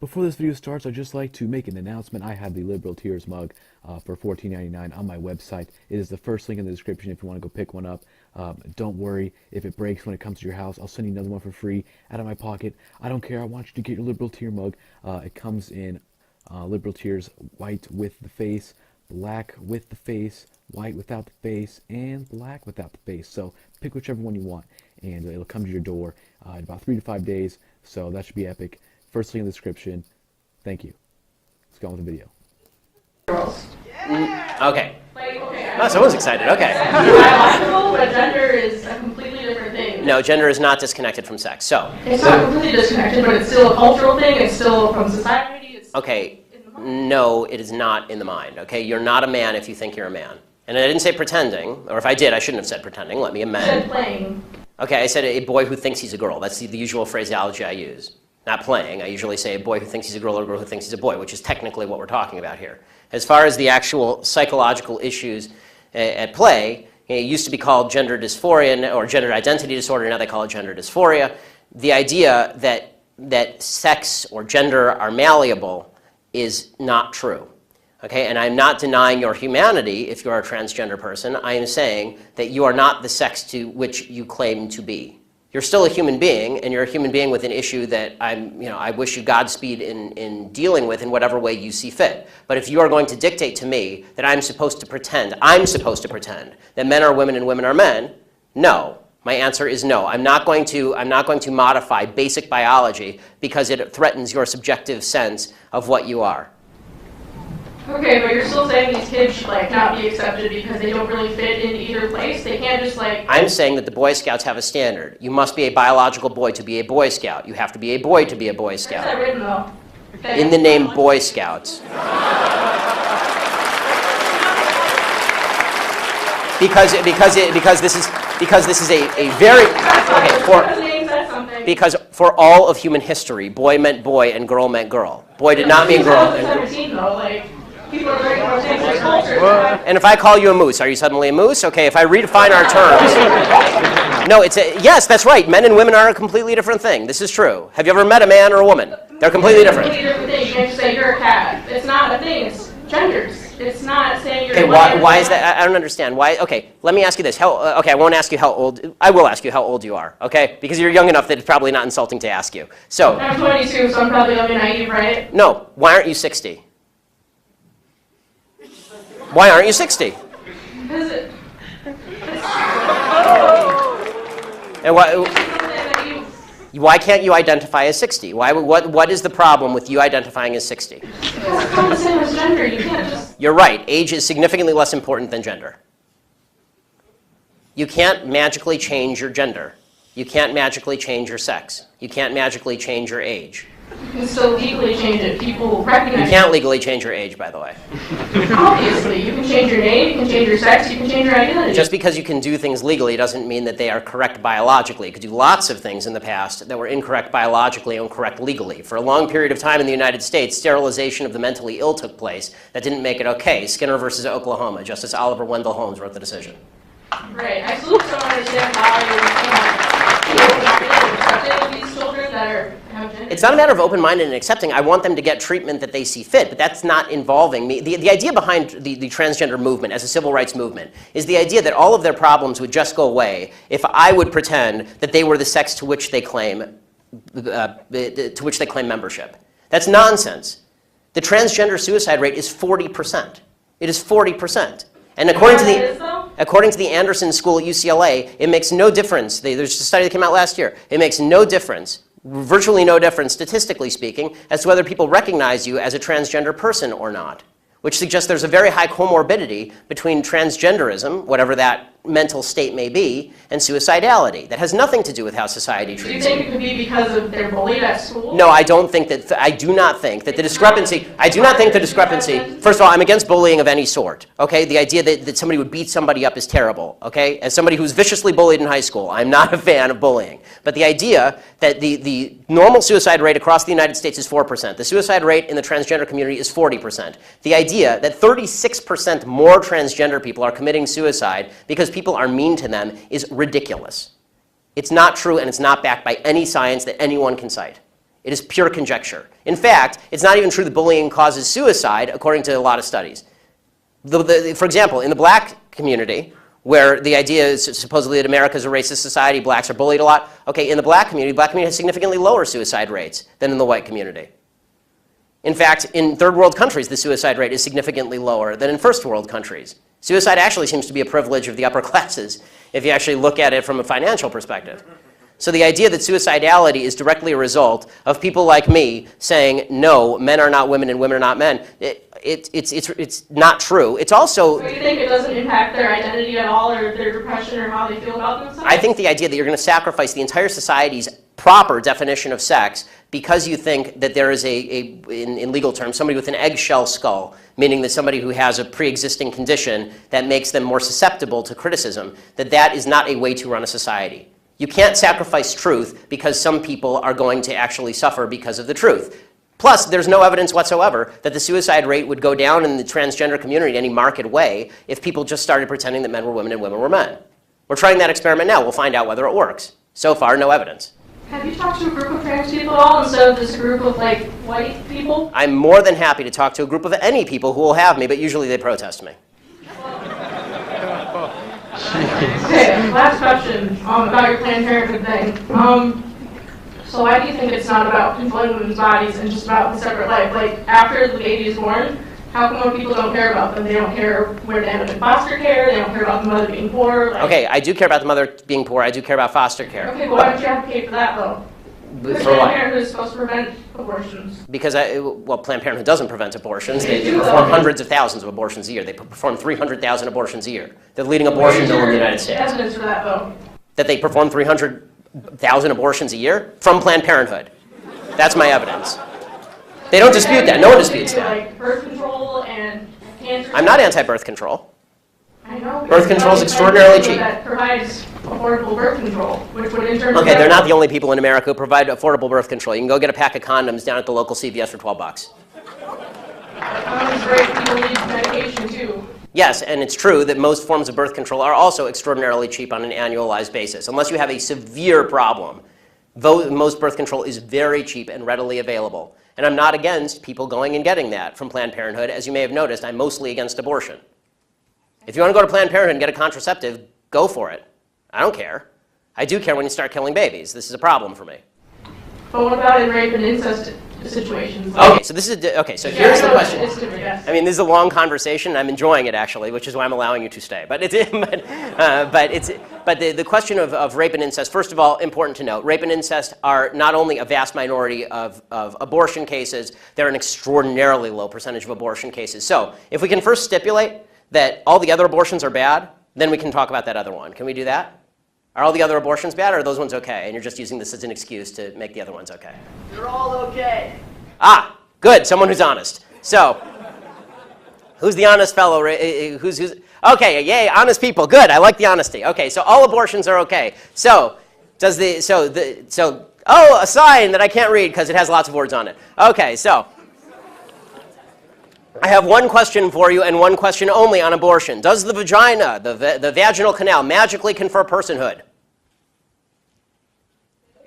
Before this video starts, I'd just like to make an announcement. I have the Liberal Tears mug for $14.99 on my website. It is the first link in the description if you want to go pick one up. Don't worry if it breaks when it comes to your house. I'll send you another one for free out of my pocket. I don't care. I want you to get your Liberal Tear mug. It comes in Liberal Tears white with the face, black with the face, white without the face, and black without the face. So pick whichever one you want, and it'll come to your door in about 3 to 5 days. So that should be epic. First link in the description. Thank you. Let's go on with the video. Okay. Oh, someone's excited. Okay. Biological, but gender is a completely different thing. No, gender is not disconnected from sex. So. It's not completely disconnected, but it's still a cultural thing. It's still from society. It's okay. No, it is not in the mind. Okay, you're not a man if you think you're a man. And I didn't say pretending, or if I did, I shouldn't have said pretending. Let me amend. You said playing. Okay, I said a boy who thinks he's a girl. That's the usual phraseology I use. Not playing. I usually say a boy who thinks he's a girl or a girl who thinks he's a boy, which is technically what we're talking about here. As far as the actual psychological issues at play, it used to be called gender dysphoria or gender identity disorder. Now they call it gender dysphoria. The idea that sex or gender are malleable is not true. Okay, and I'm not denying your humanity if you're a transgender person. I am saying that you are not the sex to which you claim to be. You're still a human being, and you're a human being with an issue that I wish you Godspeed in dealing with in whatever way you see fit. But if you are going to dictate to me that I'm supposed to pretend that men are women and women are men, no. My answer is no. I'm not going to modify basic biology because it threatens your subjective sense of what you are. Okay, but you're still saying these kids should not be accepted because they don't really fit in either place? They can't just I'm saying that the Boy Scouts have a standard. You must be a biological boy to be a Boy Scout. You have to be a boy to be a Boy Scout. Where's that written, though? Okay. In the name Boy Scouts. Because this is a very because for all of human history, boy meant boy and girl meant girl. Boy did not mean girl. People are very more things like culture. And if I call you a moose, are you suddenly a moose? Okay, if I redefine our terms. No, yes, that's right. Men and women are a completely different thing. This is true. Have you ever met a man or a woman? They're completely different. It's a completely different thing. You can't just say you're a cat. It's not a thing. It's genders. It's not saying you're okay, why is that? I don't understand. Why? Okay, let me ask you this. Okay, I won't ask you how old. I will ask you how old you are, okay? Because you're young enough that it's probably not insulting to ask you. So. I'm 22, so I'm probably young and naive, right? No. Why aren't you 60? Why aren't you 60? Because it... And why can't you identify as 60? What is the problem with you identifying as 60? Because it's not the same as gender. You can't just... You're right. Age is significantly less important than gender. You can't magically change your gender. You can't magically change your sex. You can't magically change your age. You can still legally change it. People recognize You can't legally change your age, by the way. Obviously. You can change your name, you can change your sex, you can change your identity. Just because you can do things legally doesn't mean that they are correct biologically. You could do lots of things in the past that were incorrect biologically and correct legally. For a long period of time in the United States, sterilization of the mentally ill took place. That didn't make it okay. Skinner versus Oklahoma. Justice Oliver Wendell Holmes wrote the decision. Right. I still don't understand how you're accepting these children that are... It's not a matter of open-minded and accepting. I want them to get treatment that they see fit, but that's not involving me. The idea behind the transgender movement as a civil rights movement is the idea that all of their problems would just go away if I would pretend that they were the sex to which they claim membership. That's nonsense. The transgender suicide rate is 40%. It is 40%. And according to the Anderson School at UCLA, it makes no difference. There's a study that came out last year. It makes no difference, virtually no difference, statistically speaking, as to whether people recognize you as a transgender person or not, which suggests there's a very high comorbidity between transgenderism, whatever that mental state may be, and suicidality. That has nothing to do with how society treats you. Do you think it could be because of they're bullied at school? No, I don't think that. I do not think that the discrepancy. First of all, I'm against bullying of any sort. Okay, the idea that somebody would beat somebody up is terrible. Okay, as somebody who's viciously bullied in high school, I'm not a fan of bullying. But the idea that the normal suicide rate across the United States is 4%. The suicide rate in the transgender community is 40%. The idea that 36% more transgender people are committing suicide because people are mean to them is ridiculous. It's not true, and it's not backed by any science that anyone can cite. It is pure conjecture. In fact, it's not even true that bullying causes suicide, according to a lot of studies. For example, in the black community, where the idea is supposedly that America is a racist society, blacks are bullied a lot. Okay, in the black community has significantly lower suicide rates than in the white community. In fact, in third world countries, the suicide rate is significantly lower than in first world countries. Suicide actually seems to be a privilege of the upper classes if you actually look at it from a financial perspective. So the idea that suicidality is directly a result of people like me saying, no, men are not women and women are not men, it's not true. It's also... So you think it doesn't impact their identity at all, or their depression, or how they feel about themselves? I think the idea that you're going to sacrifice the entire society's proper definition of sex because you think that there is in legal terms, somebody with an eggshell skull, meaning that somebody who has a pre-existing condition that makes them more susceptible to criticism, that is not a way to run a society. You can't sacrifice truth because some people are going to actually suffer because of the truth. Plus, there's no evidence whatsoever that the suicide rate would go down in the transgender community in any marked way if people just started pretending that men were women and women were men. We're trying that experiment now. We'll find out whether it works. So far, no evidence. Have you talked to a group of trans people at all instead of this group of like white people? I'm more than happy to talk to a group of any people who will have me, but usually they protest me. Okay, last question about your Planned Parenthood thing. So why do you think it's not about controlling women's bodies and just about the separate life? Like, after the baby is born, how come more people don't care about them? They don't care where they end up in foster care, they don't care about the mother being poor. Like... Okay, I do care about the mother being poor, I do care about foster care. Okay, but why don't you advocate for that, though? Because Planned Parenthood is supposed to prevent abortions. Because, Planned Parenthood doesn't prevent abortions. They perform hundreds of thousands of abortions a year. They perform 300,000 abortions a year. They're the leading abortion mill in the United States. Evidence for that, though? That they perform 300,000 abortions a year from Planned Parenthood. That's my evidence. They don't dispute that. No one disputes that. Like birth control and cancer. I'm not anti-birth control. I know. Birth control is extraordinarily cheap. That provides affordable birth control, which would in turn... Okay, they're not the only people in America who provide affordable birth control. You can go get a pack of condoms down at the local CVS for $12. Condoms great. People need medication, too. Yes, and it's true that most forms of birth control are also extraordinarily cheap on an annualized basis. Unless you have a severe problem, most birth control is very cheap and readily available. And I'm not against people going and getting that from Planned Parenthood. As you may have noticed, I'm mostly against abortion. If you want to go to Planned Parenthood and get a contraceptive, go for it. I don't care. I do care when you start killing babies. This is a problem for me. But what about in rape and incest situations? Okay, so here's the question. It's different, yes. I mean, this is a long conversation. I'm enjoying it, actually, which is why I'm allowing you to stay. But the question of rape and incest, first of all, important to note, rape and incest are not only a vast minority of abortion cases, they're an extraordinarily low percentage of abortion cases. So if we can first stipulate that all the other abortions are bad, then we can talk about that other one. Can we do that? Are all the other abortions bad, or are those ones okay? And you're just using this as an excuse to make the other ones okay. They're all okay. Ah, good. Someone who's honest. So, who's the honest fellow? Who's okay? Yay, honest people. Good. I like the honesty. Okay, so all abortions are okay. So, a sign that I can't read because it has lots of words on it. Okay, so I have one question for you and one question only on abortion. Does the vagina, the vaginal canal, magically confer personhood?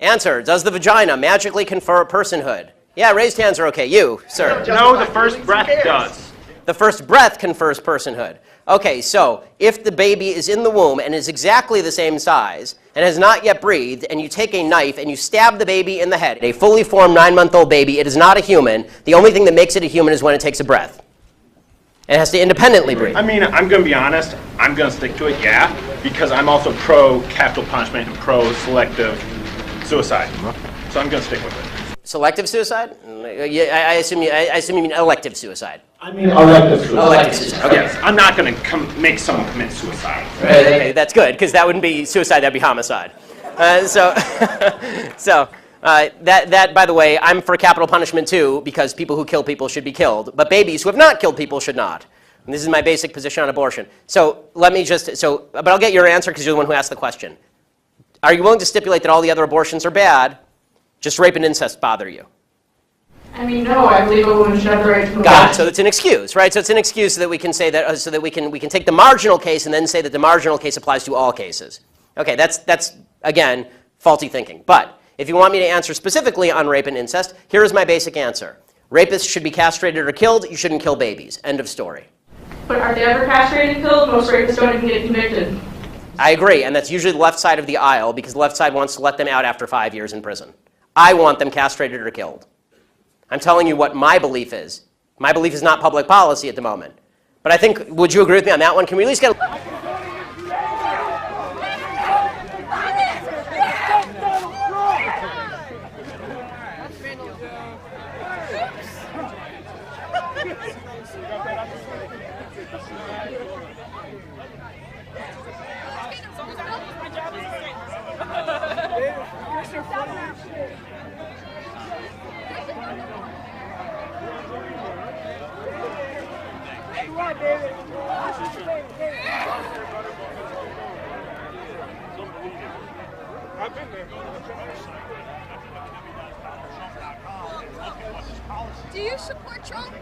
Answer, does the vagina magically confer personhood? Yeah, raised hands are okay. You, sir. No, the first breath does. The first breath confers personhood. Okay, so if the baby is in the womb and is exactly the same size and has not yet breathed, and you take a knife and you stab the baby in the head, a fully formed 9-month-old baby, it is not a human. The only thing that makes it a human is when it takes a breath. It has to independently breathe. I mean, I'm going to be honest. I'm going to stick to it, yeah, because I'm also pro-capital punishment and pro-selective suicide. So I'm going to stick with it. Selective suicide? Yeah, I assume you mean elective suicide. I mean elective suicide. Elective suicide. Okay. Yes, I'm not going to make someone commit suicide. Okay, that's good, because that wouldn't be suicide, that'd be homicide. That, by the way, I'm for capital punishment too, because people who kill people should be killed, but babies who have not killed people should not. And this is my basic position on abortion. So let me just, but I'll get your answer because you're the one who asked the question. Are you willing to stipulate that all the other abortions are bad, just rape and incest bother you? I mean, no, I believe a woman should have the right to abortion. Got it. So it's an excuse, right? So it's an excuse so that we can say that, so that we can take the marginal case and then say that the marginal case applies to all cases. Okay, that's again, faulty thinking. But If you want me to answer specifically on rape and incest, here is my basic answer. Rapists should be castrated or killed. You shouldn't kill babies. End of story. But are they ever castrated and killed? Most rapists don't even get convicted. I agree, and that's usually the left side of the aisle because the left side wants to let them out after 5 years in prison. I want them castrated or killed. I'm telling you what my belief is. My belief is not public policy at the moment. But I think, would you agree with me on that one? Can we at least get Do you support Trump?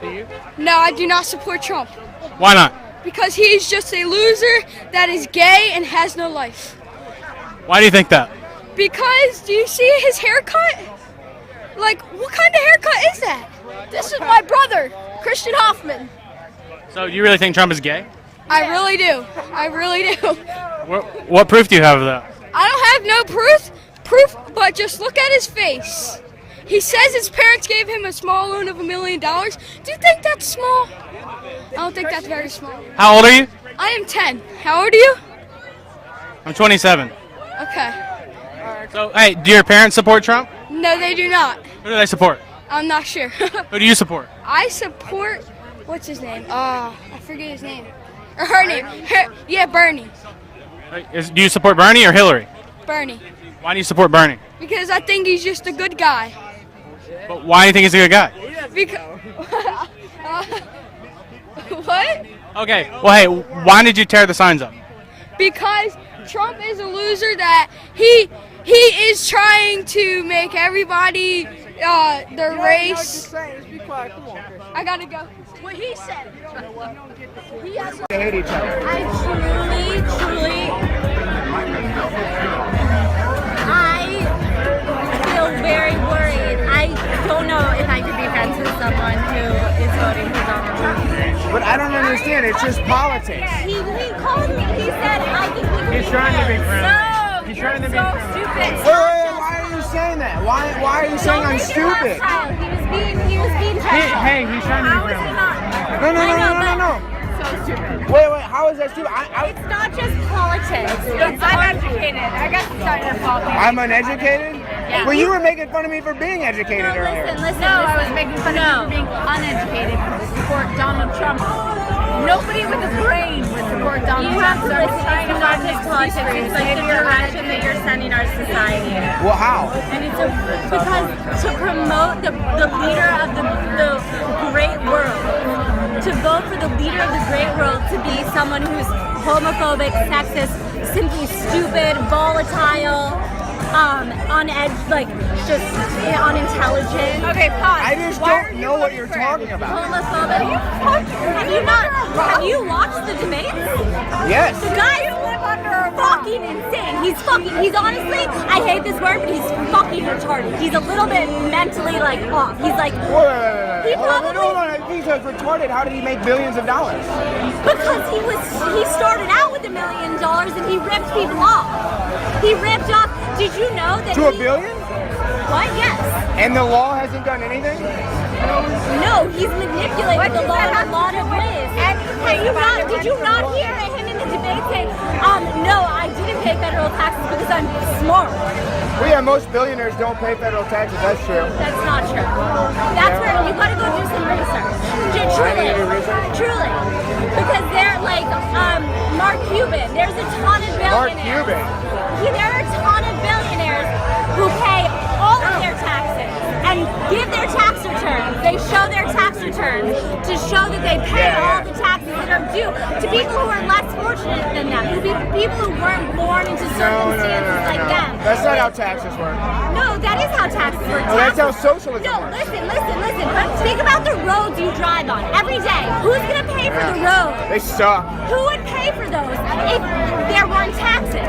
Do you? No, I do not support Trump. Why not? Because he's just a loser that is gay and has no life. Why do you think that? Because, do you see his haircut? Like, what kind of haircut is that? This is my brother, Christian Hoffman. So you really think Trump is gay? I really do. I really do. What proof do you have of that? I don't have no proof, but just look at his face. He says his parents gave him a small loan of $1 million. Do you think that's small? I don't think that's very small. How old are you? I am 10. How old are you? I'm 27. Okay. So, hey, do your parents support Trump? No, they do not. Who do they support? I'm not sure. Who do you support? I support, what's his name? I forget his name. Or her name. Yeah, Bernie. Do you support Bernie or Hillary? Bernie. Why do you support Bernie? Because I think he's just a good guy. But why do you think he's a good guy? Because, what? Okay, well, hey, why did you tear the signs up? Because Trump is a loser that he is trying to make everybody their race. I gotta go. What he said. He has They hate each other. I truly, I feel very worried. I don't know if I could be friends with someone who is voting for Donald Trump. But I don't understand. It's just politics. He called me. He said, I think we can He's trying to be friendly. No, He's trying to be so friendly. stupid. Why are you saying that? Why are you saying I'm stupid? He was being hostile. Hey, he's trying to be How is friendly. he not? No. So stupid. Wait, how is that stupid? It's not just politics. It's uneducated. I guess it's not your fault. I'm uneducated? Yeah. Well, you were making fun of me for being educated earlier. Listen. No, I was making fun of you for being uneducated to support Donald Trump. Nobody with a brain would support Donald Trump. So it's not just politics. It's like the direction that you're sending our society in. Well, how? And it's because to promote the leader of the great world, to vote for the leader of the great world to be someone who's homophobic, sexist, simply stupid, volatile, on edge, like just unintelligent. Okay, pause. I just don't know what you're talking about. Homophobic. Have you watched the debates? Yes. The guy's fucking insane. He's honestly, I hate this word, but he's fucking retarded. He's a little bit mentally like off. He's like, Wait. Hold on. If he's retarded, how did he make billions of dollars? because he started out with $1 million and he ripped people off. He ripped off. Did you know that? To $1 billion? What? Yes. And the law hasn't done anything? No, he's manipulated the law in a lot of ways. Did you not hear him in the debate say, no, I didn't pay federal taxes because I'm smart. Well, yeah, most billionaires don't pay federal taxes. That's true. That's not true. That's where you gotta go do some research. Truly. Because they're like, Mark Cuban, there's a ton of billionaires. Mark Cuban? There are a ton of billionaires who pay all of their taxes and give their tax returns. They show their tax returns to show that they pay all the taxes that are due to people who are less fortunate than them, people who weren't born into circumstances like them. That's not how taxes work. No, that is how taxes work. No, that's how socialism No, works. listen. Think about the roads you drive on every day. Who's gonna pay for the road? They suck. Who would pay for those if there weren't taxes?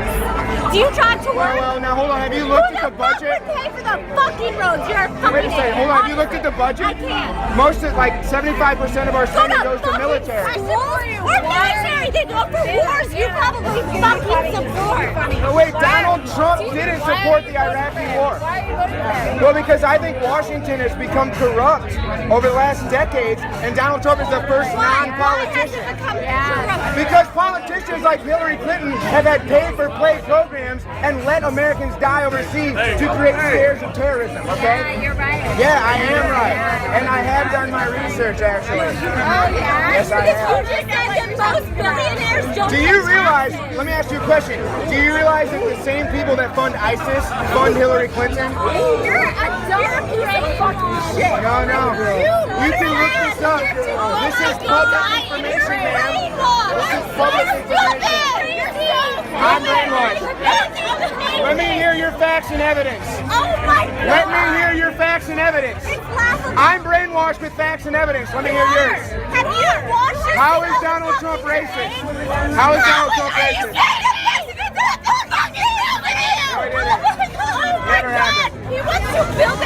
Do you drive to work? Well, now hold on. Have you looked at the budget? Who the fuck would pay for the fucking roads? You're a fucking Wait a second. Hold on. Have you looked at the budget? I can't. Most of, like, 75% of our spending goes to military. We're military. They go for wars. You probably fucking support. No, wait, Donald Trump didn't support the Iraqi war. Well, because I think Washington has become corrupt over the last decades, and Donald Trump is the first non-politician. Because politicians like Hillary Clinton have had pay-for-play programs and let Americans die overseas to create scares of terrorism, okay? Yeah, you're right. Yeah, I am right. And I have done my research, actually. Oh, yeah? Yes, I Because have. you just said that most billionaires don't Do you realize, let me ask you a question, do you realize that the same people that fund ISIS fund Hillary Clinton? You're a dumb piece of fucking shit. No, no. You can look this up. This is public information, man. This is public information. I'm brainwashed. Let me hear your facts and evidence. Oh my God. Let me hear your facts and evidence. It's laughable. I'm brainwashed with facts and evidence. Let me hear yours. Have you watched this? How is Donald Trump racist? How is Donald Trump racist? He wants to build